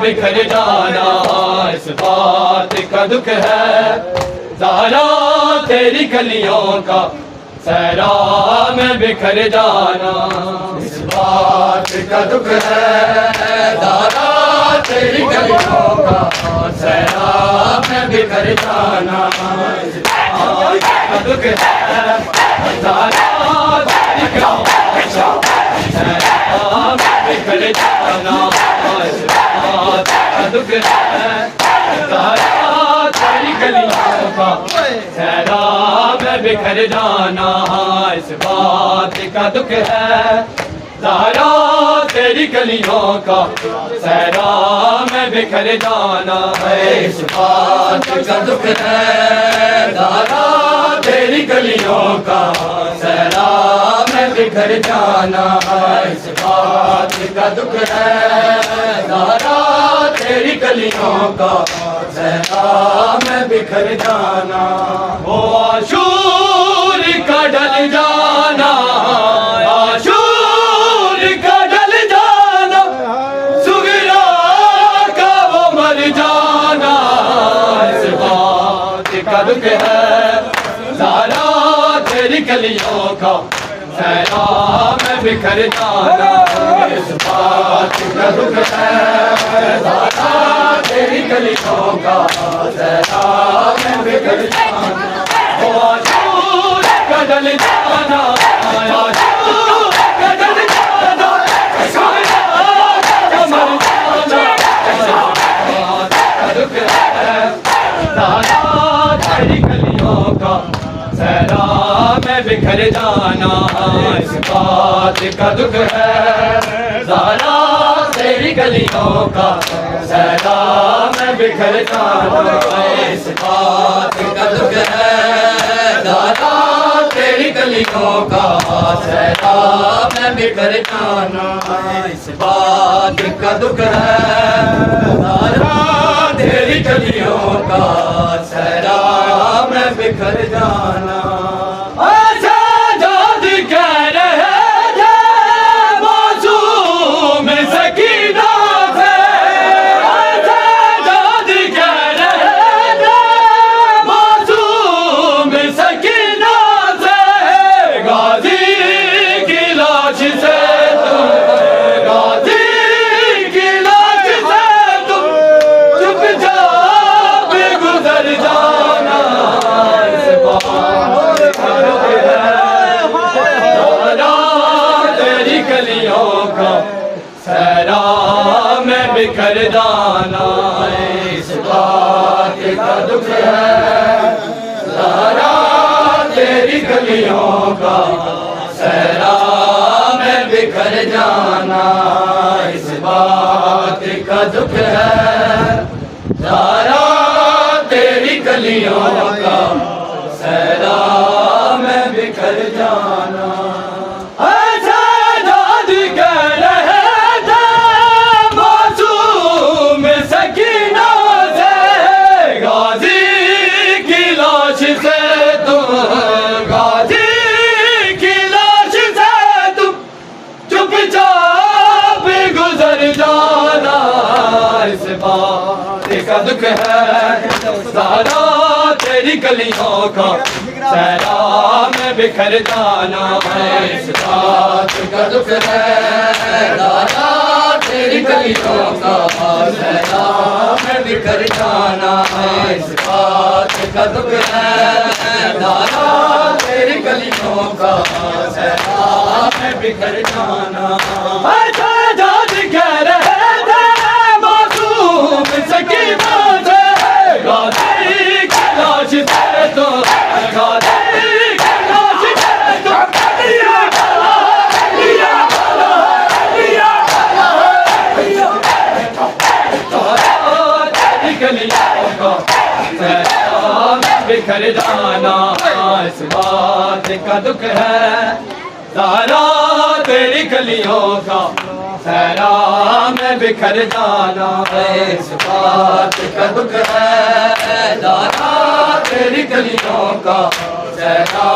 बिखर जाना इस बात का दुख है। ज़हरा तेरी गलियों का सहरा में बिखर जाना इस बात का दुख है। ज़हरा तेरी गलियों का सहरा में बिखर जाना इस बात का दुख है। ज़हरा तेरी गलियों का सहरा में बिखर जाना इस बात का दुख है। ज़हरा तेरी गलियों का सहरा में बिखर जाना इस बात का दुख है। ज़हरा तेरी गलियों का सहरा में बिखर जाना इस बात का दुख है। ज़हरा तेरी गलियों का सहरा में बिखर जाना इस बात का दुख है। ज़हरा तेरी गलियों का सहरा में बिखर जाना। वो आशूर का ढल जाना, आशूर का ढल जाना, सुगरा का वो मर जाना इस बात का दुख है। ज़हरा तेरी गलियों का सहरा में बिखर जाना इस बात का दुख है। ज़हरा तेरी गलियों का सहरा में बिखर जाना। वो आशूर का ढल जाना, आशूर का ढल जाना, सुगरा का मर जाना इस बात का दुख है। ज़हरा तेरी गलियों का सहरा में बिखर जाना इस बात का दुख है। ज़हरा तेरी गलियों का सहरा में बिखर जाना इस बात का दुख है। ज़हरा तेरी गलियों का सहरा में बिखर जाना इस बात का दुख है। ज़हरा तेरी गलियों का सहरा में बिखर जाना। सहरा में बिखर जाना इस बात का दुख है। ज़हरा तेरी गलियों का सहरा में बिखर जाना इस बात का दुख है। ज़हरा तेरी गलियों का सहरा में बिखर जाना। का दुख है। ज़हरा तेरी गलियों का सहरा में बिखर जाना इस बात का दुख है। ज़हरा तेरी गलियों का सहरा में बिखर जाना इस बात का दुख है। ज़हरा तेरी गलियों का सहरा में बिखर जाना। बिखर जाना इस बात का दुख है। ज़हरा तेरी गलियों का सहरा में बिखर जाना इस बात का दुख है। ज़हरा तेरी गलियों का सहरा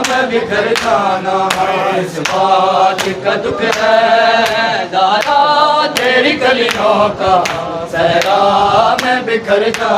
में बिखर जाना इस बात का दुख है। ज़हरा तेरी गलियों का सहरा में बिखर जा